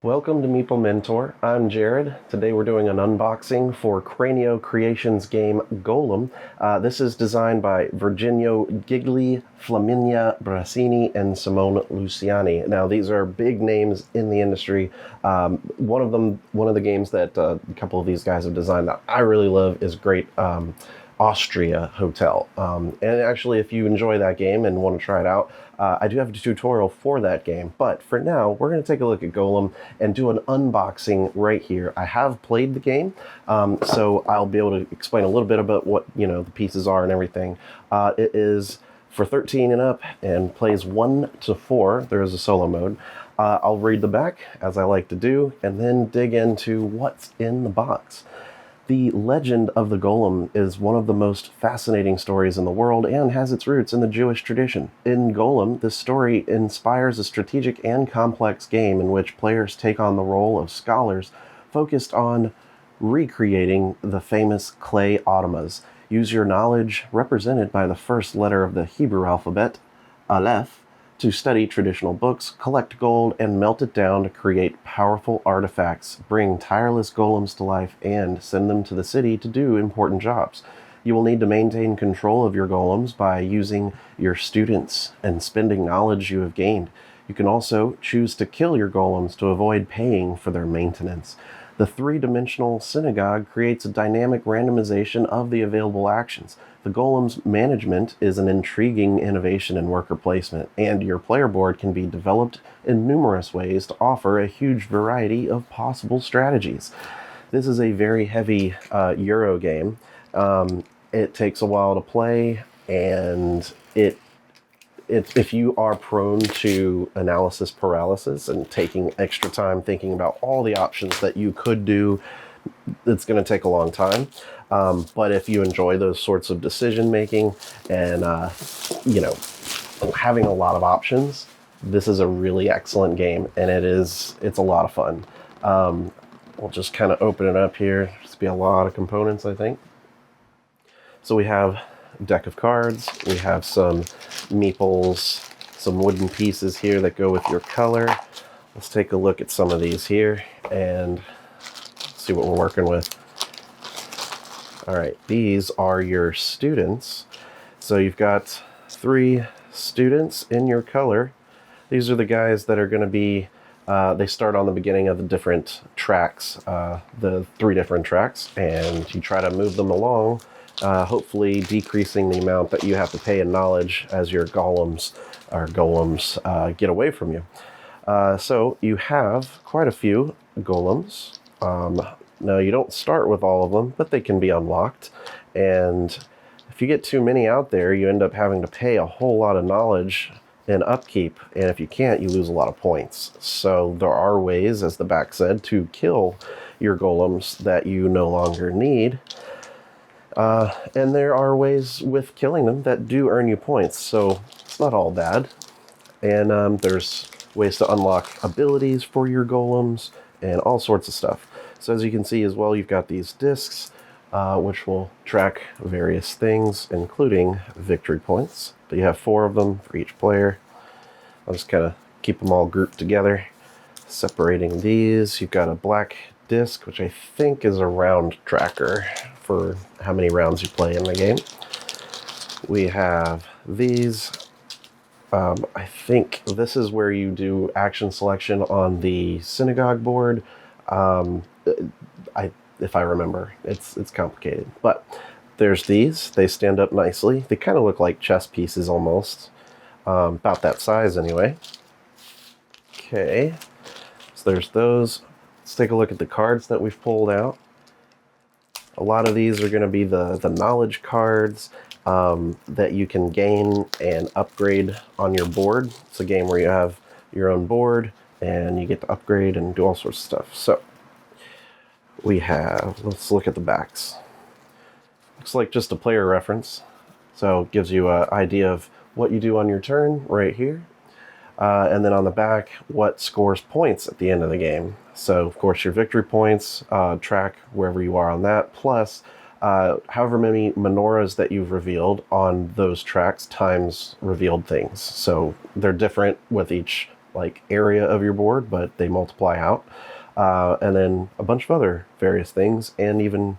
Welcome to Meeple Mentor. I'm Jared. Today we're doing an unboxing for Cranio Creations game GOLEM. This is designed by Virginio, Gigli, Flaminia, Brasini, and Simone Luciani. Now these are big names in the industry. One of the games that a couple of these guys have designed that I really love is Great Austria Hotel. And actually, if you enjoy that game and want to try it out, I do have a tutorial for that game. But for now, we're going to take a look at GOLEM and do an unboxing right here. I have played the game, so I'll be able to explain a little bit about what the pieces are and everything. It is for 13 and up and plays 1 to 4. There is a solo mode. I'll read the back, as I like to do, and then dig into what's in the box. The legend of the golem is one of the most fascinating stories in the world and has its roots in the Jewish tradition. In Golem, this story inspires a strategic and complex game in which players take on the role of scholars focused on recreating the famous clay automas. Use your knowledge, represented by the first letter of the Hebrew alphabet, Aleph, to study traditional books, collect gold, and melt it down to create powerful artifacts, bring tireless golems to life, and send them to the city to do important jobs. You will need to maintain control of your golems by using your students and spending knowledge you have gained. You can also choose to kill your golems to avoid paying for their maintenance. The three-dimensional synagogue creates a dynamic randomization of the available actions. The golem's management is an intriguing innovation in worker placement, and your player board can be developed in numerous ways to offer a huge variety of possible strategies. This is a very heavy Euro game. It takes a while to play, and if you are prone to analysis paralysis and taking extra time thinking about all the options that you could do, it's going to take a long time. But if you enjoy those sorts of decision making and having a lot of options, this is a really excellent game, and it's a lot of fun. We'll just kind of open it up here. There's be a lot of components, I think. So we have a deck of cards. We have some meeples, some wooden pieces here that go with your color. Let's take a look at some of these here and see what we're working with. All right, these are your students. So you've got 3 students in your color. These are the guys that are going to be, they start on the beginning of the different tracks, the 3 different tracks, and you try to move them along, hopefully decreasing the amount that you have to pay in knowledge as your golems get away from you. So you have quite a few golems. Now, you don't start with all of them, but they can be unlocked. And if you get too many out there, you end up having to pay a whole lot of knowledge and upkeep. And if you can't, you lose a lot of points. So there are ways, as the back said, to kill your golems that you no longer need. And there are ways with killing them that do earn you points. So it's not all bad. And there's ways to unlock abilities for your golems and all sorts of stuff. So as you can see as well, you've got these discs, which will track various things, including victory points. But you have 4 of them for each player. I'll just kind of keep them all grouped together. Separating these, you've got a black disc, which I think is a round tracker for how many rounds you play in the game. We have these. I think this is where you do action selection on the synagogue board. If I remember, it's complicated, but there's these. They stand up nicely. They kind of look like chess pieces almost, about that size anyway. Okay, so there's those. Let's take a look at the cards that we've pulled out. A lot of these are going to be the knowledge cards that you can gain and upgrade on your board. It's a game where you have your own board and you get to upgrade and do all sorts of stuff. So we have, let's look at the backs. Looks like just a player reference. So it gives you an idea of what you do on your turn right here. And then on the back, what scores points at the end of the game. So of course your victory points, track wherever you are on that, plus however many menorahs that you've revealed on those tracks times revealed things. So they're different with each like area of your board, but they multiply out. And then a bunch of other various things, and even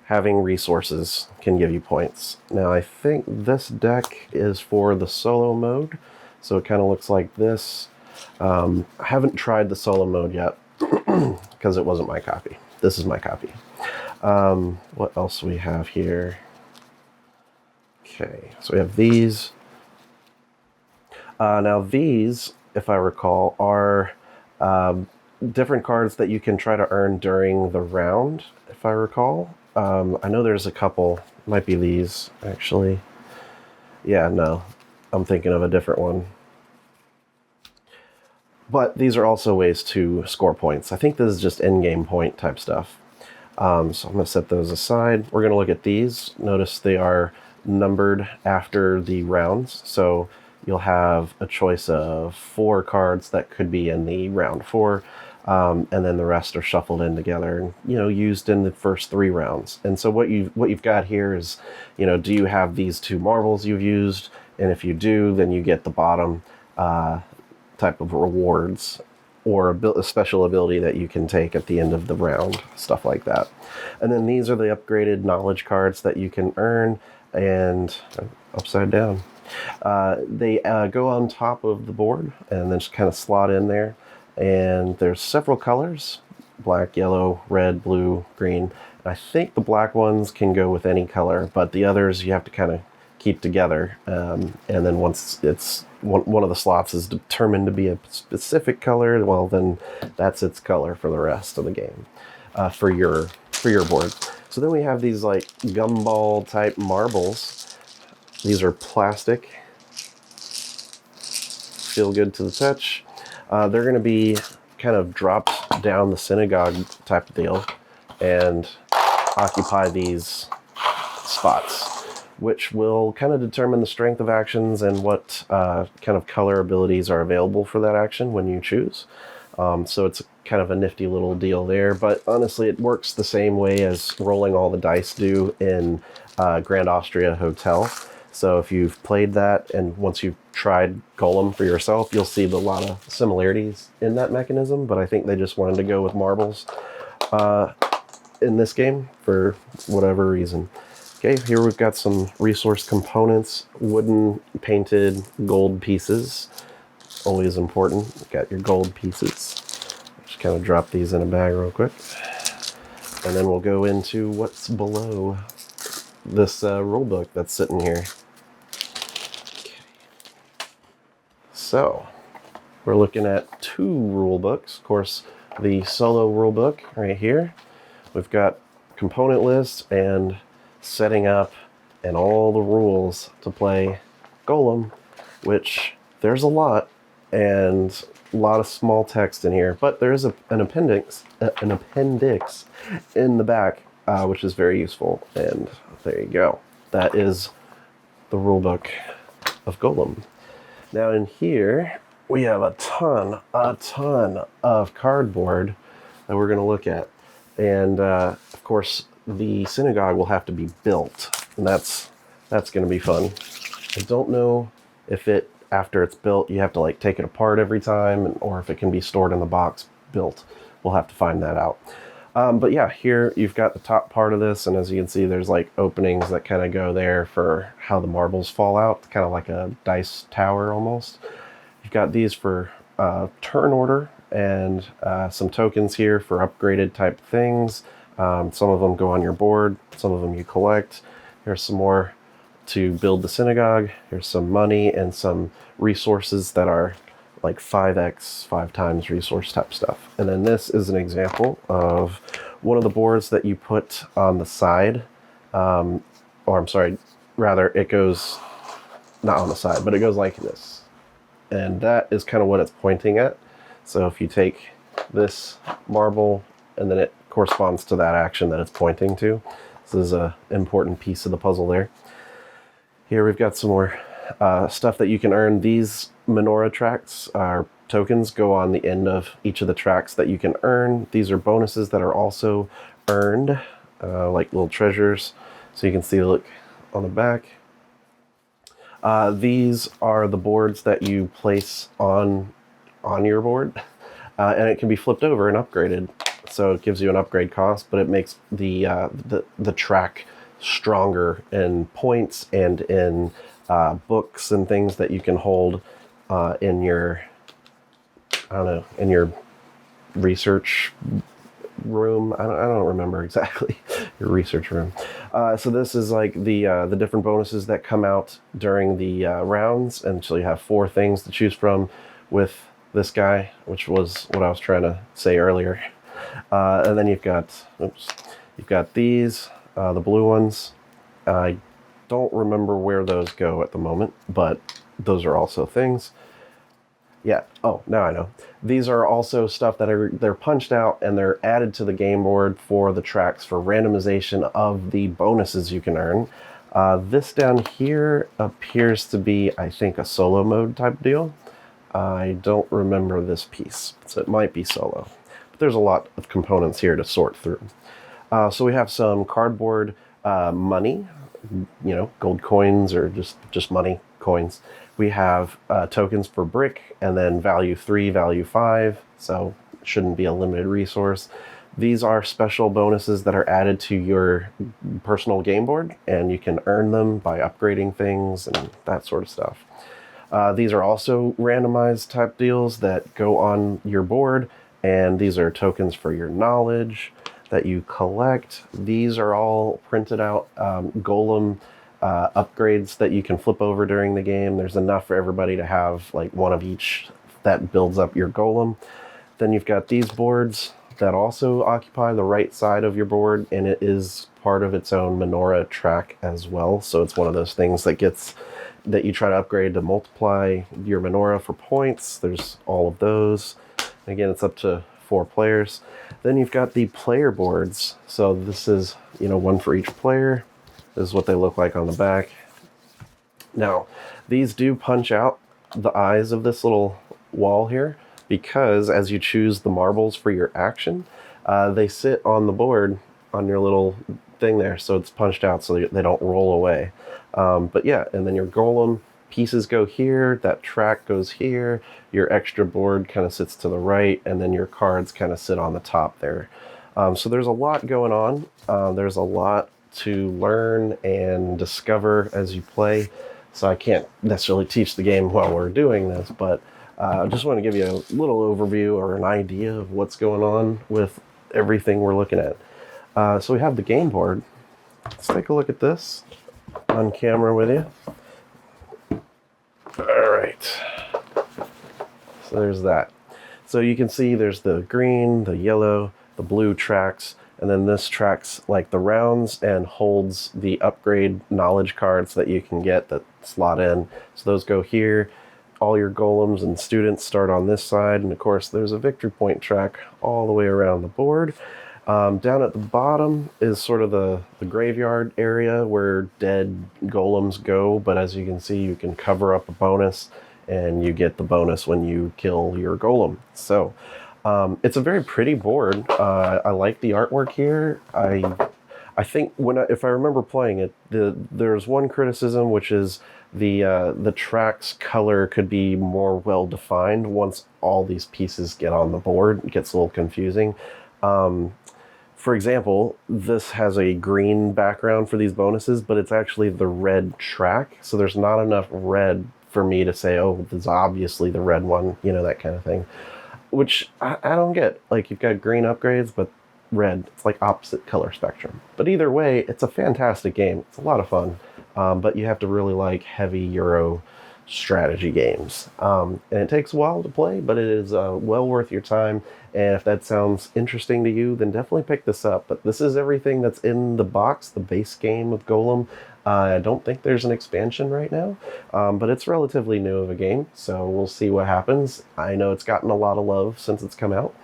having resources can give you points. Now I think this deck is for the solo mode, so it kind of looks like this. I haven't tried the solo mode yet because it wasn't my copy. This is my copy. What else do we have here? Okay, so we have these. Now these, if I recall, are different cards that you can try to earn during the round, if I recall. I know there's a couple. Might be these, actually. Yeah, no. I'm thinking of a different one. But these are also ways to score points. I think this is just in-game point type stuff. So I'm going to set those aside. We're going to look at these. Notice they are numbered after the rounds. So you'll have a choice of 4 cards that could be in the round 4. And then the rest are shuffled in together and, used in the first 3 rounds. And so what you've got here is, do you have these 2 marbles you've used? And if you do, then you get the bottom type of rewards, or a special ability that you can take at the end of the round, stuff like that. And then these are the upgraded knowledge cards that you can earn, and upside down. They go on top of the board and then just kind of slot in there. And there's several colors: black, yellow, red, blue, green. And I think the black ones can go with any color, but the others you have to kind of keep together. And then once it's one of the slots is determined to be a specific color, well, then that's its color for the rest of the game, for your board. So then we have these like gumball type marbles. These are plastic, feel good to the touch. They're going to be kind of dropped down the synagogue type of deal and occupy these spots, which will kind of determine the strength of actions and what kind of color abilities are available for that action when you choose. So it's kind of a nifty little deal there, but honestly it works the same way as rolling all the dice do in Grand Austria Hotel. So if you've played that and once you've tried Golem for yourself, you'll see a lot of similarities in that mechanism, but I think they just wanted to go with marbles in this game for whatever reason. Okay, here we've got some resource components, wooden painted gold pieces, always important. You've got your gold pieces. Just kind of drop these in a bag real quick. And then we'll go into what's below this rule book that's sitting here. Okay. So, we're looking at 2 rule books. Of course, the solo rule book right here. We've got component lists and setting up and all the rules to play Golem, which there's a lot and a lot of small text in here, but there is an appendix in the back, which is very useful. And there you go. That is the rule book of Golem. Now in here we have a ton of cardboard that we're going to look at, and of course the synagogue will have to be built, and that's going to be fun. I don't know if after it's built you have to like take it apart every time, or if it can be stored in the box built. We'll have to find that out. But yeah, here you've got the top part of this, and as you can see there's like openings that kind of go there for how the marbles fall out, kind of like a dice tower almost. You've got these for turn order, and some tokens here for upgraded type things. Some of them go on your board, some of them you collect. Here's some more to build the synagogue. Here's some money and some resources that are like 5x, 5 times resource type stuff. And then this is an example of one of the boards that you put on the side. Or I'm sorry, rather it goes not on the side, but it goes like this. And that is kind of what it's pointing at. So if you take this marble and then it corresponds to that action that it's pointing to. This is an important piece of the puzzle there. Here we've got some more stuff that you can earn. These menorah tracks are tokens, go on the end of each of the tracks that you can earn. These are bonuses that are also earned, like little treasures. So you can see, look on the back. These are the boards that you place on on your board, and it can be flipped over and upgraded. So it gives you an upgrade cost, but it makes the track stronger in points and in books and things that you can hold in your, I don't know, in your research room. I don't remember exactly your research room. So this is like the different bonuses that come out during the rounds, and so you have 4 things to choose from with this guy, which was what I was trying to say earlier. And then you've got these, the blue ones. I don't remember where those go at the moment, but those are also things. Yeah. Oh, now I know. These are also stuff that they're punched out and they're added to the game board for the tracks for randomization of the bonuses you can earn. This down here appears to be, I think, a solo mode type deal. I don't remember this piece, so it might be solo. But there's a lot of components here to sort through. So we have some cardboard money, you know, gold coins or just money, coins. We have tokens for brick, and then value 3, value 5, so shouldn't be a limited resource. These are special bonuses that are added to your personal game board, and you can earn them by upgrading things and that sort of stuff. These are also randomized type deals that go on your board, and these are tokens for your knowledge that you collect. These are all printed out golem upgrades that you can flip over during the game. There's enough for everybody to have like one of each that builds up your golem. Then you've got these boards that also occupy the right side of your board, and it is part of its own menorah track as well. So it's one of those things that you try to upgrade to multiply your menorah for points. There's all of those. Again, it's up to 4 players. Then you've got the player boards. So this is, you know, one for each player. This is what they look like on the back. Now, these do punch out the eyes of this little wall here, because as you choose the marbles for your action, they sit on the board on your little thing there, so it's punched out so they don't roll away. But yeah, and then your golem pieces go here, that track goes here, your extra board kind of sits to the right, and then your cards kind of sit on the top there. So there's a lot going on. There's a lot to learn and discover as you play. So I can't necessarily teach the game while we're doing this, but I just want to give you a little overview or an idea of what's going on with everything we're looking at. So we have the game board. Let's take a look at this on camera with you. All right. So there's that. So you can see there's the green, the yellow, the blue tracks, and then this tracks like the rounds and holds the upgrade knowledge cards that you can get that slot in. So those go here. All your golems and students start on this side, and of course there's a victory point track all the way around the board. Down at the bottom is sort of the graveyard area where dead golems go, but as you can see, you can cover up a bonus, and you get the bonus when you kill your golem. So it's a very pretty board. I like the artwork here. I think if I remember playing it, there's one criticism, which is the track's color could be more well defined once all these pieces get on the board. It gets a little confusing. For example, this has a green background for these bonuses, but it's actually the red track. So there's not enough red for me to say, oh, this is obviously the red one, you know, that kind of thing. Which I don't get. Like, you've got green upgrades, but red, it's like opposite color spectrum. But either way, it's a fantastic game. It's a lot of fun. But you have to really like heavy Euro strategy games. And it takes a while to play, but it is well worth your time. And if that sounds interesting to you, then definitely pick this up. But this is everything that's in the box, the base game of Golem. I don't think there's an expansion right now, but it's relatively new of a game, so we'll see what happens. I know it's gotten a lot of love since it's come out.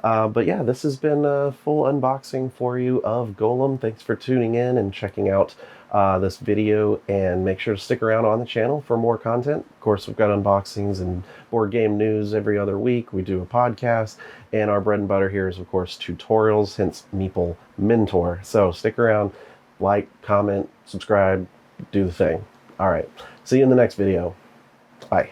But yeah, this has been a full unboxing for you of Golem. Thanks for tuning in and checking out this video, and make sure to stick around on the channel for more content. Of course, we've got unboxings and board game news every other week. We do a podcast, and our bread and butter here is, of course, tutorials, hence Meeple Mentor. So stick around, like, comment, subscribe, do the thing. All right, see you in the next video. Bye.